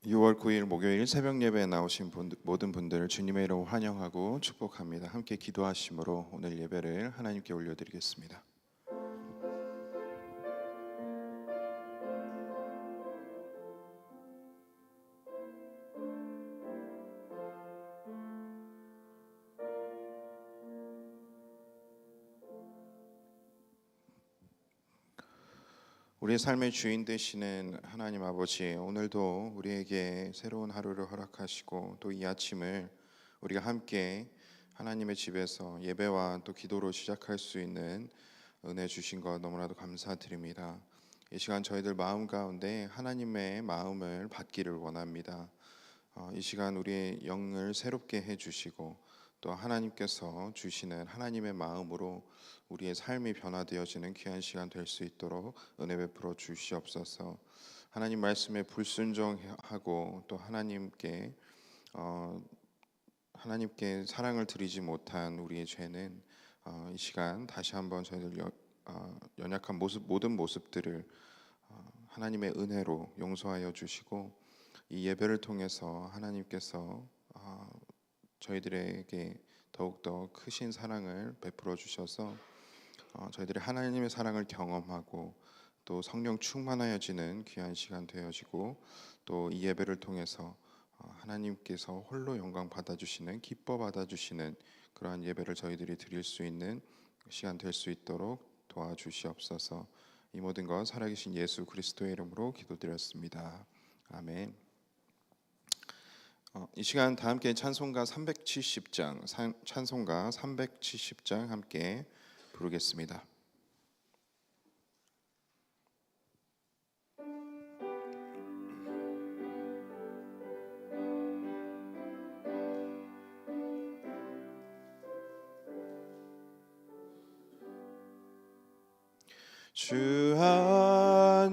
6월 9일 목요일 새벽 예배에 나오신 모든 분들 주님의 이름으로 환영하고 축복합니다. 함께 기도하심으로 오늘 예배를 하나님께 올려드리겠습니다. 우리의 삶의 주인 되시는 하나님 아버지, 오늘도 우리에게 새로운 하루를 허락하시고 또 이 아침을 우리가 함께 하나님의 집에서 예배와 또 기도로 시작할 수 있는 은혜 주신 것 너무나도 감사드립니다. 이 시간 저희들 마음 가운데 하나님의 마음을 받기를 원합니다. 이 시간 우리의 영을 새롭게 해주시고 또 하나님께서 주시는 하나님의 마음으로 우리의 삶이 변화되어지는 귀한 시간 될 수 있도록 은혜 베풀어 주시옵소서. 하나님 말씀에 불순종하고 또 하나님께 사랑을 드리지 못한 우리의 죄는 이 시간 다시 한번 저희들 연약한 모든 모습들을 하나님의 은혜로 용서하여 주시고 이 예배를 통해서 하나님께서 저희들에게 더욱더 크신 사랑을 베풀어 주셔서 저희들이 하나님의 사랑을 경험하고 또 성령 충만하여지는 귀한 시간 되어지고 또 이 예배를 통해서 하나님께서 홀로 영광 받아주시는, 기뻐 받아주시는 그러한 예배를 저희들이 드릴 수 있는 시간 될 수 있도록 도와주시옵소서. 이 모든 것 살아계신 예수 그리스도의 이름으로 기도드렸습니다. 아멘. 이 시간 다 함께 찬송가 370장 함께 부르겠습니다. 주 안에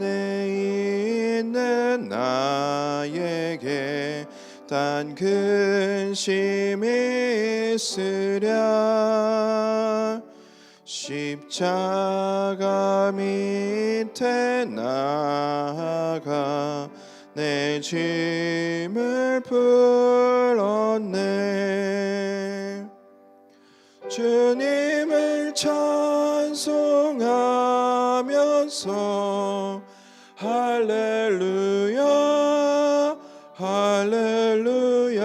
있는 나에게 단 근심이 있으랴 십자가 밑에 나아가 내 짐을 풀었네. 주님을 찬송하면서 할렐루야 할렐루야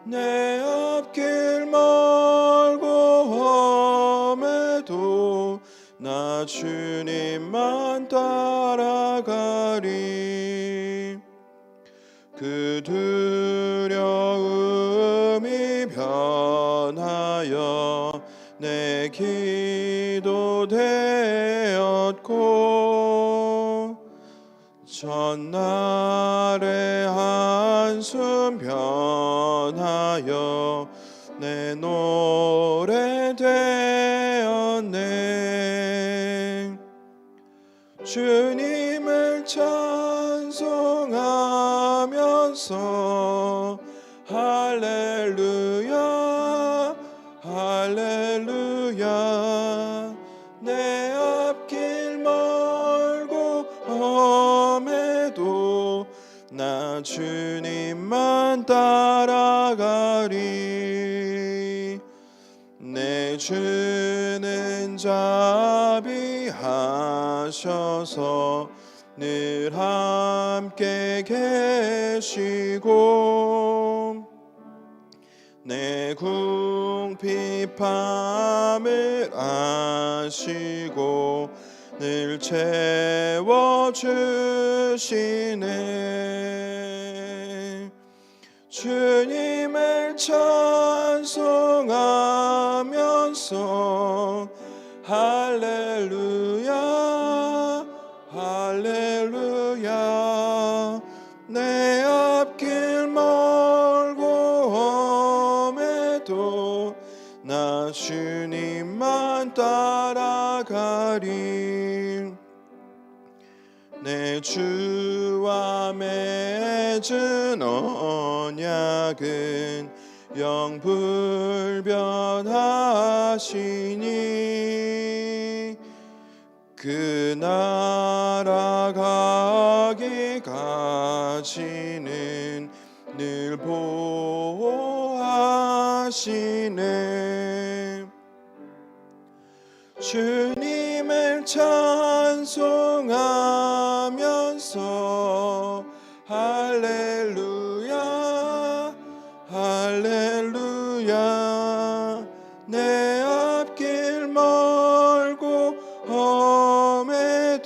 내 앞길 멀고 험해도 나 주님만 따라가리. 그 두려움이 변하여 내 기도 되었고 전날의 한숨 변하여 내 노래 되었네. 주님을 찬송하면서 할렐루야 할렐루야 내 앞길 멀고 험해도 나 주님만 따라가리. 내 주는 자비하셔서 늘 함께 계시고 내 궁핍함을 아시고 늘 채워주시네. 주님을 찬송하면서 할렐루야 할렐루야 내 앞길 멀고 험해도 나 주님만 따라가리. 내 주와 맺은 언약은 영불변하시니 그 나라가기까지 하시는 늘 보호하시네. 주님을 찬송하면서 할렐루야 할렐루야. 내 앞길 멀고 험해도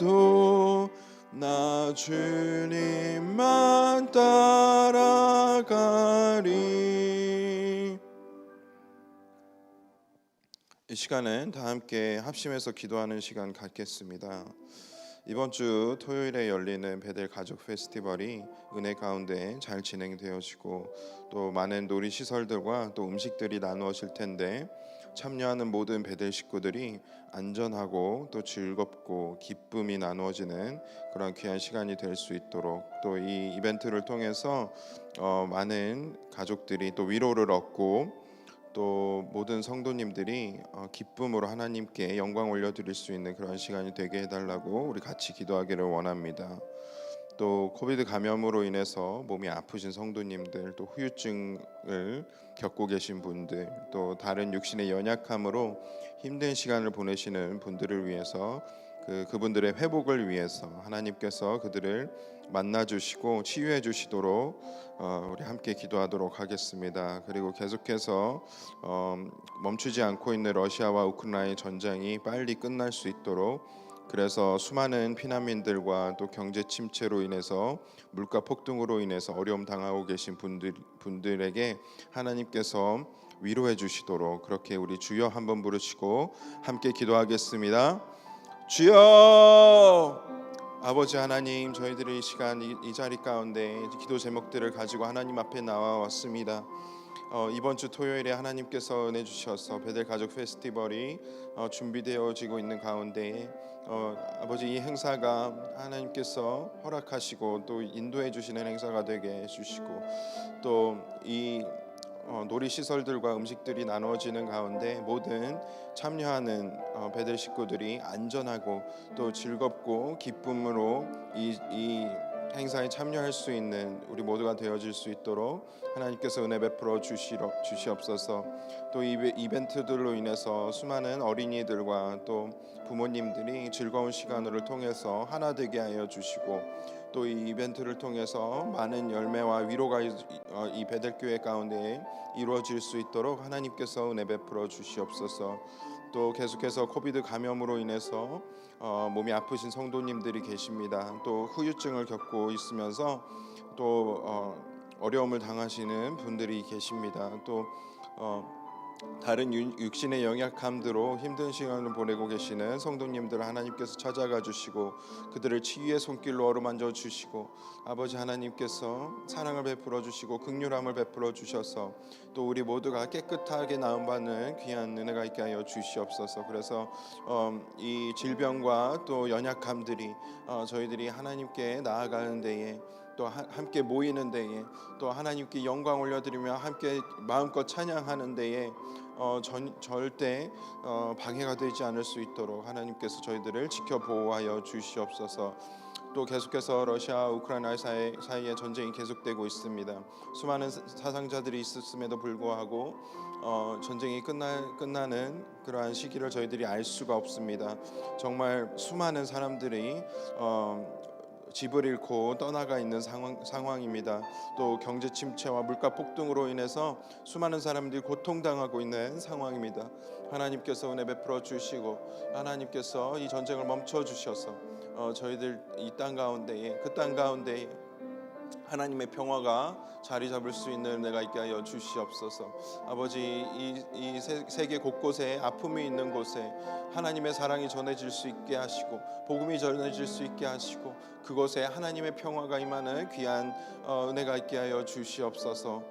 나 주님만 따라가리. 이 시간은 다 함께 합심해서 기도하는 시간 갖겠습니다. 이번 주 토요일에 열리는 베델 가족 페스티벌이 은혜 가운데 잘 진행되어지고 또 많은 놀이 시설들과 또 음식들이 나누어질 텐데, 참여하는 모든 베델 식구들이 안전하고 또 즐겁고 기쁨이 나누어지는 그런 귀한 시간이 될 수 있도록, 또 이 이벤트를 통해서 많은 가족들이 또 위로를 얻고 또 모든 성도님들이 기쁨으로 하나님께 영광 올려드릴 수 있는 그런 시간이 되게 해달라고 우리 같이 기도하기를 원합니다. 또 코비드 감염으로 인해서 몸이 아프신 성도님들, 또 후유증을 겪고 계신 분들, 또 다른 육신의 연약함으로 힘든 시간을 보내시는 분들을 위해서 그분들의 회복을 위해서 하나님께서 그들을 만나주시고 치유해 주시도록 우리 함께 기도하도록 하겠습니다. 그리고 계속해서 멈추지 않고 있는 러시아와 우크라이나의 전쟁이 빨리 끝날 수 있도록, 그래서 수많은 피난민들과 또 경제 침체로 인해서 물가 폭등으로 인해서 어려움 당하고 계신 분들에게 하나님께서 위로해 주시도록, 그렇게 우리 주여 한번 부르시고 함께 기도하겠습니다. 주여! 아버지 하나님, 저희들이 이 시간 이 자리 가운데 기도 제목들을 가지고 하나님 앞에 나와 왔습니다. 이번 주 토요일에 하나님께서 은혜 주셔서 베델 가족 페스티벌이 준비되어지고 있는 가운데 아버지, 이 행사가 하나님께서 허락하시고 또 인도해 주시는 행사가 되게 해주시고, 또 이 놀이 시설들과 음식들이 나눠지는 가운데 모든 참여하는 베델 식구들이 안전하고 또 즐겁고 기쁨으로 이 행사에 참여할 수 있는 우리 모두가 되어질 수 있도록 하나님께서 은혜 베풀어 주시옵소서. 또 이 이벤트들로 인해서 수많은 어린이들과 또 부모님들이 즐거운 시간을 통해서 하나 되게 하여 주시고, 또 이 이벤트를 통해서 많은 열매와 위로가 이 베델교회 가운데 이루어질 수 있도록 하나님께서 은혜 베풀어 주시옵소서. 또 계속해서 코비드 감염으로 인해서 몸이 아프신 성도님들이 계십니다. 또 후유증을 겪고 있으면서 또 어려움을 당하시는 분들이 계십니다. 또 다른 육신의 연약함들로 힘든 시간을 보내고 계시는 성도님들을 하나님께서 찾아가 주시고 그들을 치유의 손길로 어루만져 주시고, 아버지 하나님께서 사랑을 베풀어 주시고 긍휼함을 베풀어 주셔서 또 우리 모두가 깨끗하게 나음받는 귀한 은혜가 있게 하여 주시옵소서. 그래서 이 질병과 또 연약함들이 저희들이 하나님께 나아가는 데에, 또 함께 모이는 데에, 또 하나님께 영광 올려드리며 함께 마음껏 찬양하는 데에 절대 방해가 되지 않을 수 있도록 하나님께서 저희들을 지켜 보호하여 주시옵소서. 또 계속해서 러시아와 우크라이나 사이에 전쟁이 계속되고 있습니다. 수많은 사상자들이 있었음에도 불구하고 전쟁이 끝나는 그러한 시기를 저희들이 알 수가 없습니다. 정말 수많은 사람들이 집을 잃고 떠나가 있는 상황입니다. 또 경제 침체와 물가 폭등으로 인해서 수많은 사람들이 고통당하고 있는 상황입니다. 하나님께서 은혜 베풀어 주시고 하나님께서 이 전쟁을 멈춰 주셔서 저희들 이 땅 가운데에, 그 땅 가운데에 하나님의 평화가 자리 잡을 수 있는 은혜가 있게 하여 주시옵소서. 아버지, 이 세계 곳곳에 아픔이 있는 곳에 하나님의 사랑이 전해질 수 있게 하시고 복음이 전해질 수 있게 하시고 그곳에 하나님의 평화가 임하는 귀한 은혜가 있게 하여 주시옵소서.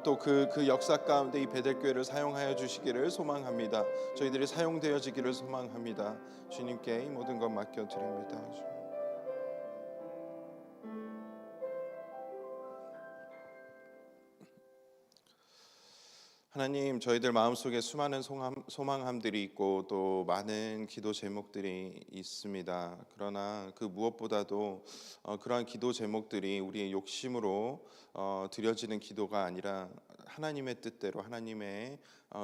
또 그 역사 가운데 이 베델교회를 사용하여 주시기를 소망합니다. 저희들이 사용되어지기를 소망합니다. 주님께 이 모든 것 맡겨드립니다. 하나님, 저희들 마음속에 수많은 소망함들이 있고 또 많은 기도 제목들이 있습니다. 그러나 그 무엇보다도 그러한 기도 제목들이 우리의 욕심으로 드려지는 기도가 아니라 하나님의 뜻대로 하나님의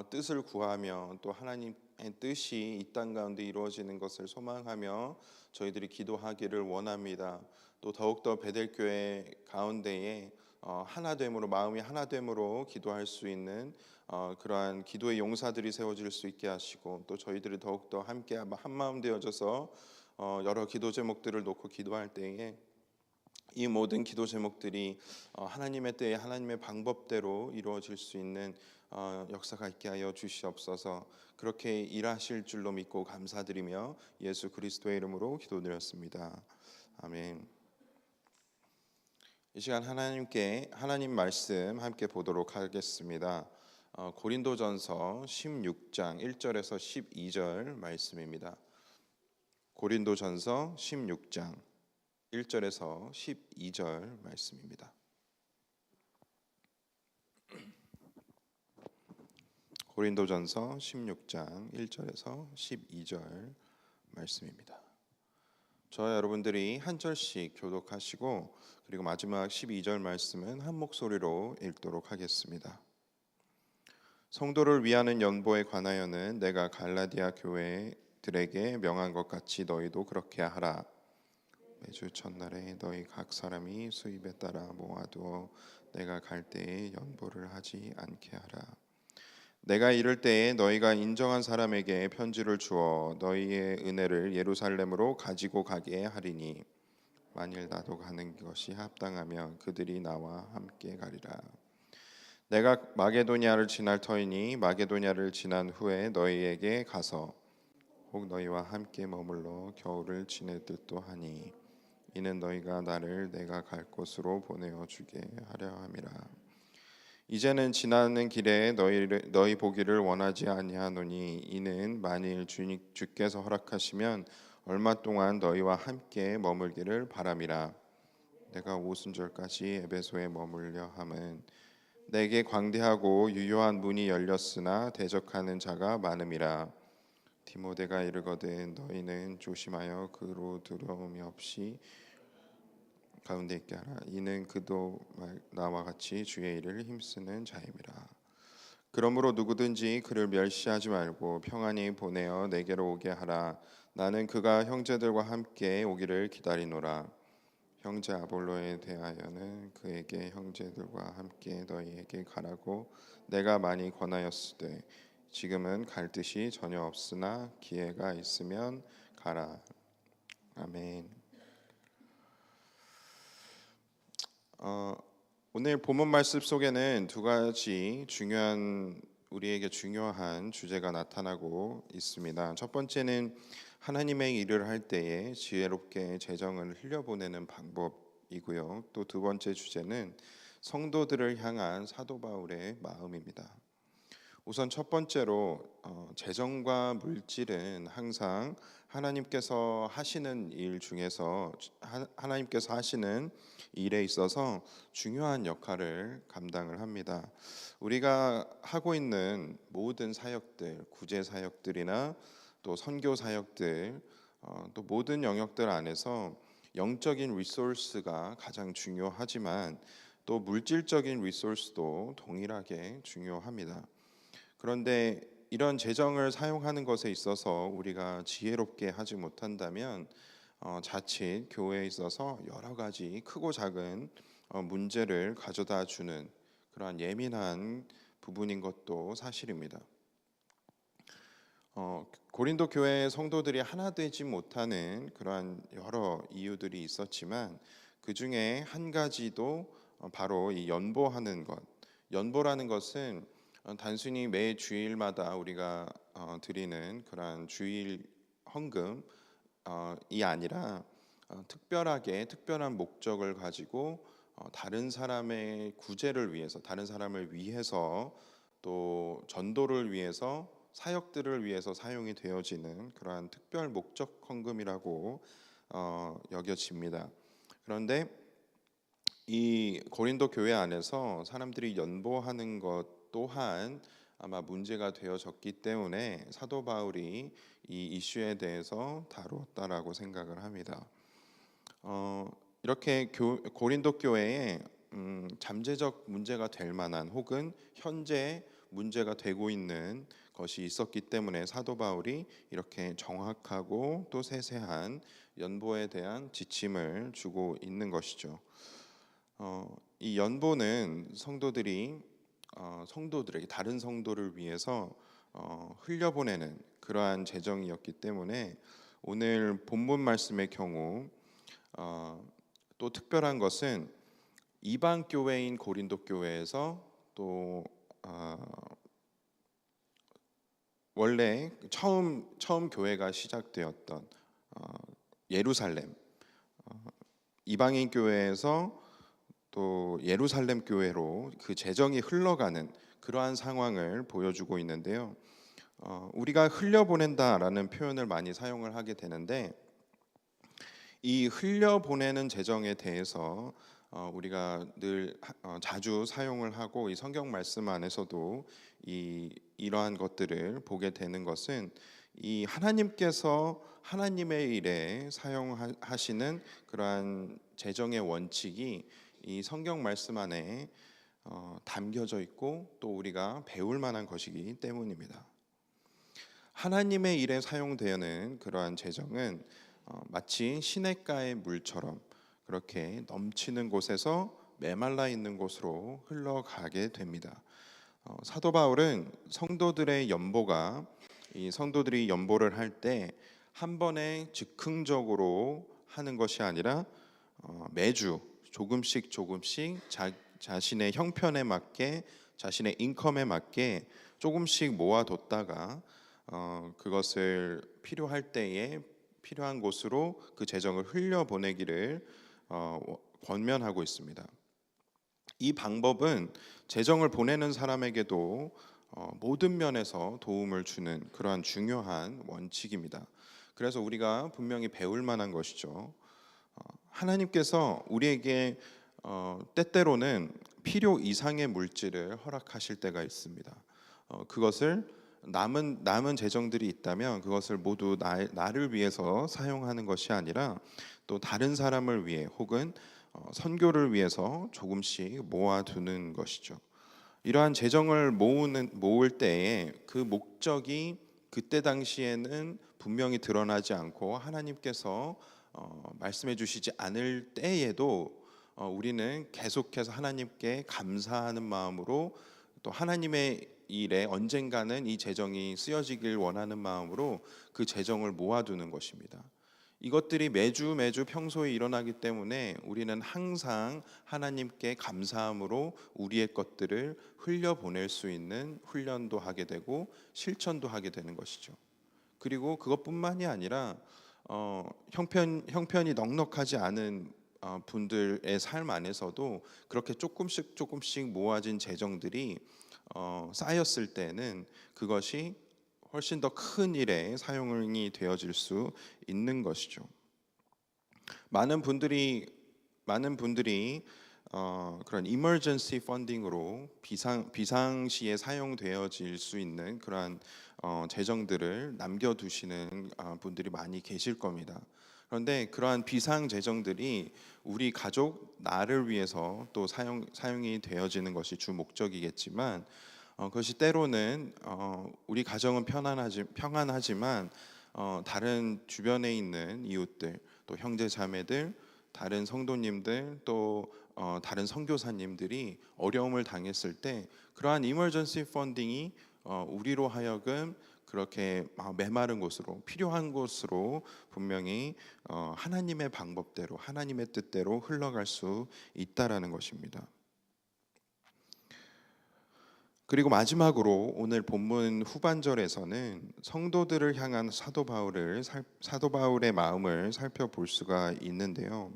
뜻을 구하며 또 하나님의 뜻이 이 땅 가운데 이루어지는 것을 소망하며 저희들이 기도하기를 원합니다. 또 더욱더 베델교회 가운데에 하나됨으로, 마음이 하나됨으로 기도할 수 있는 그러한 기도의 용사들이 세워질 수 있게 하시고, 또 저희들이 더욱더 함께 한 마음 되어져서 여러 기도 제목들을 놓고 기도할 때에 이 모든 기도 제목들이 하나님의 때에 하나님의 방법대로 이루어질 수 있는 역사가 있게 하여 주시옵소서. 그렇게 일하실 줄로 믿고 감사드리며 예수 그리스도의 이름으로 기도드렸습니다. 아멘. 이 시간 하나님 말씀 함께 보도록 하겠습니다. 고린도전서 16장 1절에서 12절 말씀입니다. 고린도전서 16장 1절에서 12절 말씀입니다. 고린도전서 16장 1절에서 12절 말씀입니다. 저와 여러분들이 한 절씩 교독하시고 그리고 마지막 12절 말씀은 한 목소리로 읽도록 하겠습니다. 성도를 위하는 연보에 관하여는 내가 갈라디아 교회들에게 명한 것 같이 너희도 그렇게 하라. 매주 첫날에 너희 각 사람이 수입에 따라 모아두어 내가 갈 때에 연보를 하지 않게 하라. 내가 이를 때에 너희가 인정한 사람에게 편지를 주어 너희의 은혜를 예루살렘으로 가지고 가게 하리니 만일 나도 가는 것이 합당하면 그들이 나와 함께 가리라. 내가 마게도냐를 지날 터이니 마게도냐를 지난 후에 너희에게 가서 혹 너희와 함께 머물러 겨울을 지낼 듯도 하니 이는 너희가 나를 내가 갈 곳으로 보내어 주게 하려 함이라. 이제는 지나는 길에 너희 보기를 원하지 아니하노니 이는 만일 주께서 허락하시면 얼마 동안 너희와 함께 머물기를 바람이라. 내가 오순절까지 에베소에 머물려 함은 내게 광대하고 유효한 문이 열렸으나 대적하는 자가 많음이라. 디모데가 이르거든 너희는 조심하여 그로 두려움이 없이 가운데 있게 하라. 이는 그도 나와 같이 주의 일을 힘쓰는 자임이라. 그러므로 누구든지 그를 멸시하지 말고 평안히 보내어 내게로 오게 하라. 나는 그가 형제들과 함께 오기를 기다리노라. 형제 아볼로에 대하여는 그에게 형제들과 함께 너희에게 가라고 내가 많이 권하였으되 지금은 갈 뜻이 전혀 없으나 기회가 있으면 가라. 아멘. 오늘 본문 말씀 속에는 두 가지 우리에게 중요한 주제가 나타나고 있습니다. 첫 번째는 하나님의 일을 할 때에 지혜롭게 재정을 흘려보내는 방법이고요. 또 두 번째 주제는 성도들을 향한 사도 바울의 마음입니다. 우선 첫 번째로 재정과 물질은 항상 하나님께서 하시는 일 중에서 하나님께서 하시는 일에 있어서 중요한 역할을 감당을 합니다. 우리가 하고 있는 모든 사역들, 구제 사역들이나 또 선교 사역들, 또 모든 영역들 안에서 영적인 리소스가 가장 중요하지만 또 물질적인 리소스도 동일하게 중요합니다. 그런데 이런 재정을 사용하는 것에 있어서 우리가 지혜롭게 하지 못한다면 자칫 교회에 있어서 여러 가지 크고 작은 문제를 가져다 주는 그러한 예민한 부분인 것도 사실입니다. 고린도 교회 성도들이 하나 되지 못하는 그러한 여러 이유들이 있었지만 그 중에 한 가지도 바로 이 연보하는 것. 연보라는 것은 단순히 매 주일마다 우리가 드리는 그러한 주일 헌금이 아니라 특별한 목적을 가지고 다른 사람의 구제를 위해서, 다른 사람을 위해서, 또 전도를 위해서, 사역들을 위해서 사용이 되어지는 그러한 특별 목적 헌금이라고 여겨집니다. 그런데 이 고린도 교회 안에서 사람들이 연보하는 것 또한 아마 문제가 되어졌기 때문에 사도 바울이 이 이슈에 대해서 다루었다라고 생각을 합니다. 이렇게 고린도 교회에 잠재적 문제가 될 만한 혹은 현재 문제가 되고 있는 것이 있었기 때문에 사도 바울이 이렇게 정확하고 또 세세한 연보에 대한 지침을 주고 있는 것이죠. 이 연보는 성도들에게 다른 성도를 위해서 흘려보내는 그러한 제정이었기 때문에 오늘 본문 말씀의 경우 또 특별한 것은 이방 교회인 고린도 교회에서 또 원래 처음 교회가 시작되었던 예루살렘 이방인 교회에서 또 예루살렘 교회로 그 재정이 흘러가는 그러한 상황을 보여주고 있는데요. 우리가 흘려보낸다라는 표현을 많이 사용을 하게 되는데 이 흘려보내는 재정에 대해서 우리가 늘 자주 사용을 하고 이 성경 말씀 안에서도 이러한 것들을 보게 되는 것은 이 하나님께서 하나님의 일에 사용하시는 그러한 재정의 원칙이 이 성경 말씀 안에 담겨져 있고 또 우리가 배울 만한 것이기 때문입니다. 하나님의 일에 사용되는 그러한 재정은 마치 시냇가의 물처럼 그렇게 넘치는 곳에서 메말라 있는 곳으로 흘러가게 됩니다. 사도 바울은 성도들의 연보가 이 성도들이 연보를 할 때 한 번에 즉흥적으로 하는 것이 아니라 매주 조금씩 자신의 형편에 맞게 자신의 인컴에 맞게 조금씩 모아뒀다가 그것을 필요할 때에 필요한 곳으로 그 재정을 흘려보내기를 권면하고 있습니다. 이 방법은 재정을 보내는 사람에게도 모든 면에서 도움을 주는 그러한 중요한 원칙입니다. 그래서 우리가 분명히 배울 만한 것이죠. 하나님께서 우리에게 때때로는 필요 이상의 물질을 허락하실 때가 있습니다. 그것을 남은 재정들이 있다면 그것을 모두 나를 위해서 사용하는 것이 아니라 또 다른 사람을 위해 혹은 선교를 위해서 조금씩 모아두는 것이죠. 이러한 재정을 모을 때에 그 목적이 그때 당시에는 분명히 드러나지 않고 하나님께서 말씀해 주시지 않을 때에도 우리는 계속해서 하나님께 감사하는 마음으로 또 하나님의 일에 언젠가는 이 재정이 쓰여지길 원하는 마음으로 그 재정을 모아두는 것입니다. 이것들이 매주 평소에 일어나기 때문에 우리는 항상 하나님께 감사함으로 우리의 것들을 흘려보낼 수 있는 훈련도 하게 되고 실천도 하게 되는 것이죠. 그리고 그것뿐만이 아니라 형편이 넉넉하지 않은 분들의 삶 안에서도 그렇게 조금씩 모아진 재정들이 쌓였을 때는 그것이 훨씬 더 큰 일에 사용이 되어질 수 있는 것이죠. 많은 분들이 그런 emergency funding으로 비상시에 사용되어질 수 있는 그러한 재정들을 남겨두시는 분들이 많이 계실 겁니다. 그런데 그러한 비상 재정들이 우리 가족 나를 위해서 또 사용이 되어지는 것이 주 목적이겠지만 그것이 때로는 우리 가정은 평안하지만 다른 주변에 있는 이웃들 또 형제 자매들 다른 성도님들 또 다른 선교사님들이 어려움을 당했을 때 그러한 이머전시 펀딩이 우리로 하여금 그렇게 메마른 곳으로 필요한 곳으로 분명히 하나님의 방법대로 하나님의 뜻대로 흘러갈 수 있다라는 것입니다. 그리고 마지막으로 오늘 본문 후반절에서는 성도들을 향한 사도 바울의 마음을 살펴볼 수가 있는데요.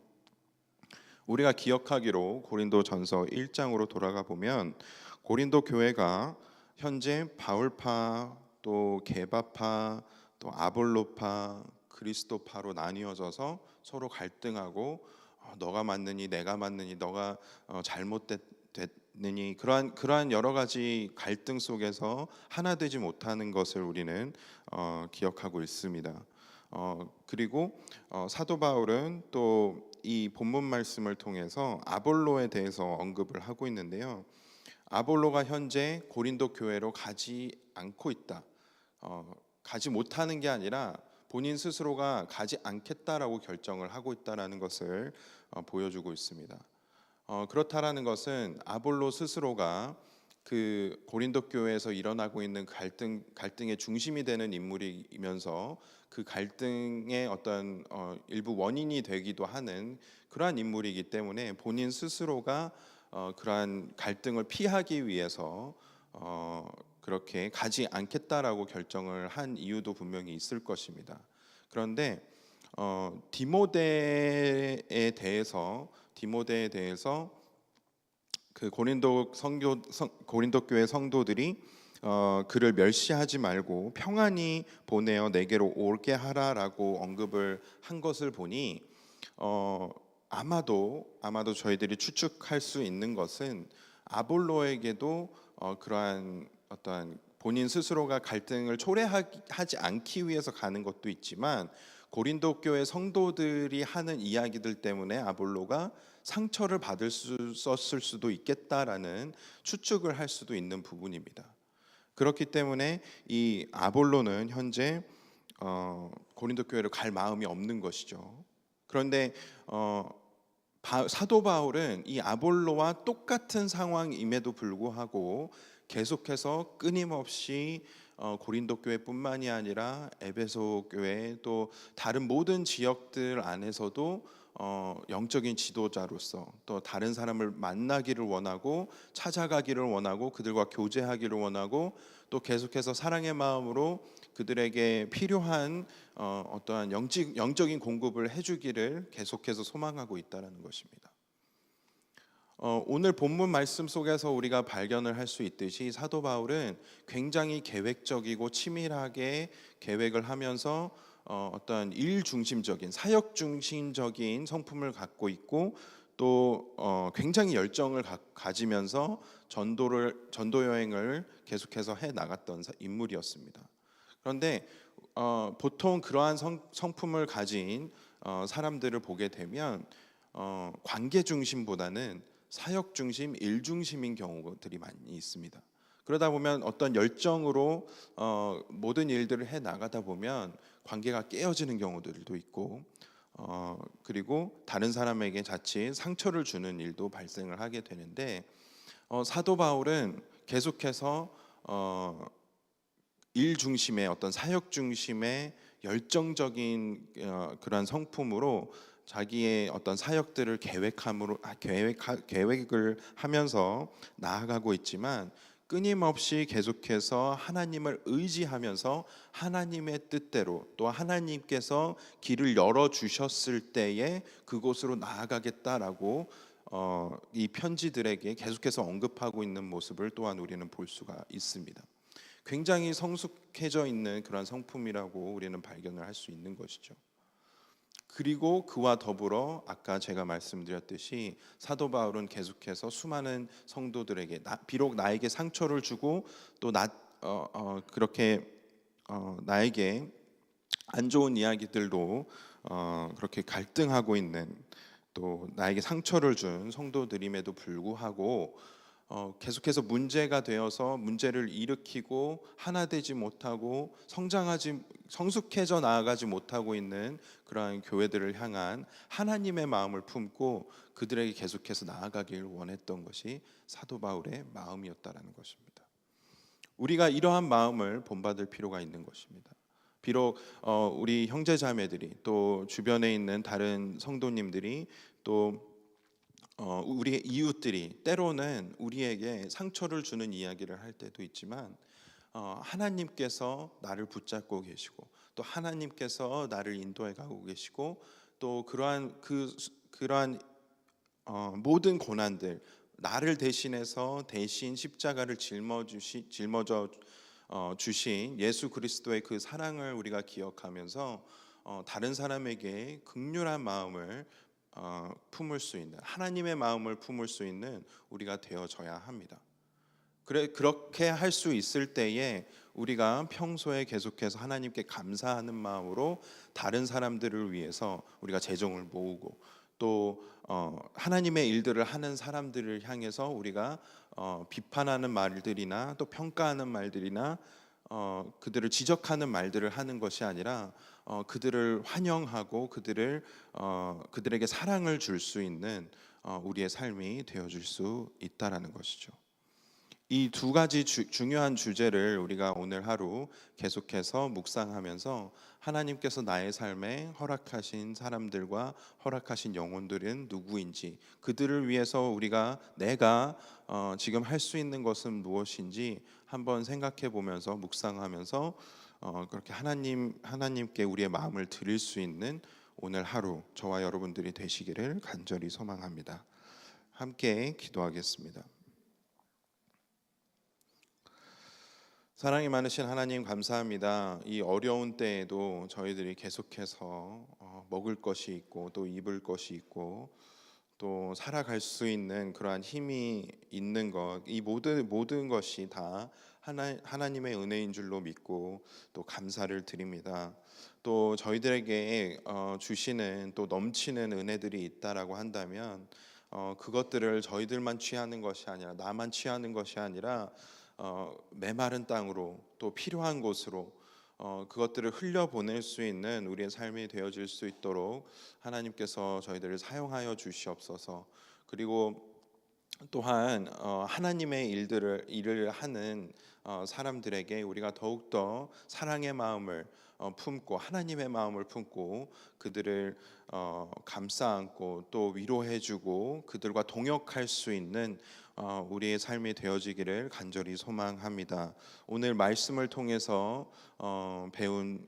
우리가 기억하기로 고린도전서 1장으로 돌아가 보면 고린도 교회가 현재 바울파 또 게바파 또 아볼로파 그리스도파로 나뉘어져서 서로 갈등하고 너가 맞느니 내가 맞느니 너가 잘못됐느니 그러한 여러 가지 갈등 속에서 하나 되지 못하는 것을 우리는 기억하고 있습니다. 그리고 사도 바울은 또 이 본문 말씀을 통해서 아볼로에 대해서 언급을 하고 있는데요. 아볼로가 현재 고린도 교회로 가지 않고 있다. 가지 못하는 게 아니라 본인 스스로가 가지 않겠다라고 결정을 하고 있다라는 것을 보여주고 있습니다. 그렇다라는 것은 아볼로 스스로가 그 고린도 교회에서 일어나고 있는 갈등의 중심이 되는 인물이면서 그 갈등의 어떤 일부 원인이 되기도 하는 그러한 인물이기 때문에 본인 스스로가 그러한 갈등을 피하기 위해서 그렇게 가지 않겠다라고 결정을 한 이유도 분명히 있을 것입니다. 그런데 디모데에 대해서 그 고린도 교회 성도들이 그를 멸시하지 말고 평안히 보내어 내게로 오게 하라라고 언급을 한 것을 보니 아마도 저희들이 추측할 수 있는 것은 아볼로에게도 그러한 어떠한 본인 스스로가 갈등을 초래하지 않기 위해서 가는 것도 있지만 고린도 교회 성도들이 하는 이야기들 때문에 아볼로가 상처를 썼을 수도 있겠다라는 추측을 할 수도 있는 부분입니다. 그렇기 때문에 이 아볼로는 현재 고린도 교회로 갈 마음이 없는 것이죠. 그런데 사도 바울은 이 아볼로와 똑같은 상황임에도 불구하고 계속해서 끊임없이 고린도 교회뿐만이 아니라 에베소 교회 또 다른 모든 지역들 안에서도 영적인 지도자로서 또 다른 사람을 만나기를 원하고 찾아가기를 원하고 그들과 교제하기를 원하고 또 계속해서 사랑의 마음으로 그들에게 필요한 어떠한 영적인 공급을 해주기를 계속해서 소망하고 있다는 것입니다. 오늘 본문 말씀 속에서 우리가 발견을 할 수 있듯이 사도 바울은 굉장히 계획적이고 치밀하게 계획을 하면서 어떤 일 중심적인 사역 중심적인 성품을 갖고 있고 또 굉장히 열정을 가지면서 전도 여행을 계속해서 해 나갔던 인물이었습니다. 그런데 보통 그러한 성품을 가진 사람들을 보게 되면 관계 중심보다는 사역 중심, 일 중심인 경우들이 많이 있습니다. 그러다 보면 어떤 열정으로 모든 일들을 해 나가다 보면 관계가 깨어지는 경우들도 있고 그리고 다른 사람에게 자칫 상처를 주는 일도 발생을 하게 되는데 사도 바울은 계속해서 일 중심의 어떤 사역 중심의 열정적인 그러한 성품으로 자기의 어떤 사역들을 계획을 하면서 나아가고 있지만 끊임없이 계속해서 하나님을 의지하면서 하나님의 뜻대로 또 하나님께서 길을 열어 주셨을 때에 그곳으로 나아가겠다라고 이 편지들에게 계속해서 언급하고 있는 모습을 또한 우리는 볼 수가 있습니다. 굉장히 성숙해져 있는 그런 성품이라고 우리는 발견을 할 수 있는 것이죠. 그리고 그와 더불어 아까 제가 말씀드렸듯이 사도 바울은 계속해서 수많은 성도들에게 비록 나에게 상처를 주고 또 그렇게 나에게 안 좋은 이야기들도 그렇게 갈등하고 있는 또 나에게 상처를 준 성도들임에도 불구하고 계속해서 문제가 되어서 문제를 일으키고 하나 되지 못하고 성숙해져 나아가지 못하고 있는 그러한 교회들을 향한 하나님의 마음을 품고 그들에게 계속해서 나아가길 원했던 것이 사도 바울의 마음이었다라는 것입니다. 우리가 이러한 마음을 본받을 필요가 있는 것입니다. 비록 우리 형제자매들이 또 주변에 있는 다른 성도님들이 또 우리의 이웃들이 때로는 우리에게 상처를 주는 이야기를 할 때도 있지만 하나님께서 나를 붙잡고 계시고 또 하나님께서 나를 인도해 가고 계시고 또 그러한 모든 고난들 나를 대신해서 대신 십자가를 짊어져 주신 예수 그리스도의 그 사랑을 우리가 기억하면서 다른 사람에게 긍휼한 마음을 품을 수 있는, 하나님의 마음을 품을 수 있는 우리가 되어져야 합니다. 그렇게 할 수 있을 때에 우리가 평소에 계속해서 하나님께 감사하는 마음으로 다른 사람들을 위해서 우리가 재정을 모으고, 또 하나님의 일들을 하는 사람들을 향해서 우리가 비판하는 말들이나 또 평가하는 말들이나 그들을 지적하는 말들을 하는 것이 아니라 그들을 환영하고 그들에게 사랑을 줄 수 있는 우리의 삶이 되어줄 수 있다라는 것이죠. 이 두 가지 중요한 주제를 우리가 오늘 하루 계속해서 묵상하면서 하나님께서 나의 삶에 허락하신 사람들과 허락하신 영혼들은 누구인지, 그들을 위해서 내가 지금 할 수 있는 것은 무엇인지 한번 생각해 보면서 묵상하면서 그렇게 하나님께 우리의 마음을 드릴 수 있는 오늘 하루 저와 여러분들이 되시기를 간절히 소망합니다. 함께 기도하겠습니다. 사랑이 많으신 하나님, 감사합니다. 이 어려운 때에도 저희들이 계속해서 먹을 것이 있고 또 입을 것이 있고 또 살아갈 수 있는 그러한 힘이 있는 것, 이 모든 것이 다 하나님의 은혜인 줄로 믿고 또 감사를 드립니다. 또 저희들에게 주시는 또 넘치는 은혜들이 있다라고 한다면 그것들을 저희들만 취하는 것이 아니라, 나만 취하는 것이 아니라 메마른 땅으로 또 필요한 곳으로 그것들을 흘려보낼 수 있는 우리의 삶이 되어질 수 있도록 하나님께서 저희들을 사용하여 주시옵소서. 그리고 또한 하나님의 일을 하는 사람들에게 우리가 더욱더 사랑의 마음을 품고 하나님의 마음을 품고 그들을 감싸 안고 또 위로해주고 그들과 동역할 수 있는 우리의 삶이 되어지기를 간절히 소망합니다. 오늘 말씀을 통해서 배운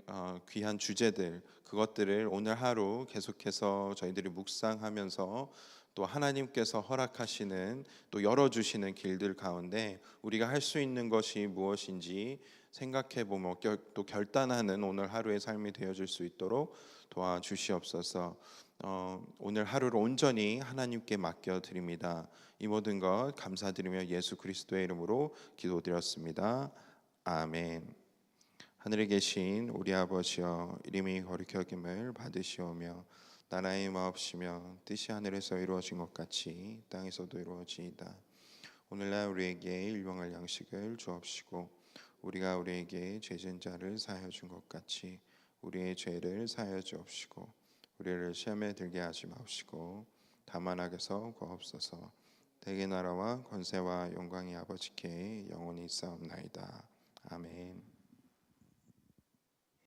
귀한 주제들, 그것들을 오늘 하루 계속해서 저희들이 묵상하면서 또 하나님께서 허락하시는 또 열어주시는 길들 가운데 우리가 할 수 있는 것이 무엇인지 생각해 보며 또 결단하는 오늘 하루의 삶이 되어질 수 있도록 도와주시옵소서. 오늘 하루를 온전히 하나님께 맡겨드립니다. 이 모든 것 감사드리며 예수 그리스도의 이름으로 기도드렸습니다. 아멘. 하늘에 계신 우리 아버지여, 이름이 거룩히 여김을 받으시오며 나라의 마옵시며 뜻이 하늘에서 이루어진 것 같이 땅에서도 이루어지이다. 오늘날 우리에게 일용할 양식을 주옵시고 우리가 우리에게 죄진 자를 사하여 준 것 같이 우리의 죄를 사하여 주옵시고 우리를 시험에 들게 하지 마옵시고 다만 악에서 구하옵소서. 대개 나라와 권세와 영광이 아버지께 영원히 있사옵나이다. 아멘.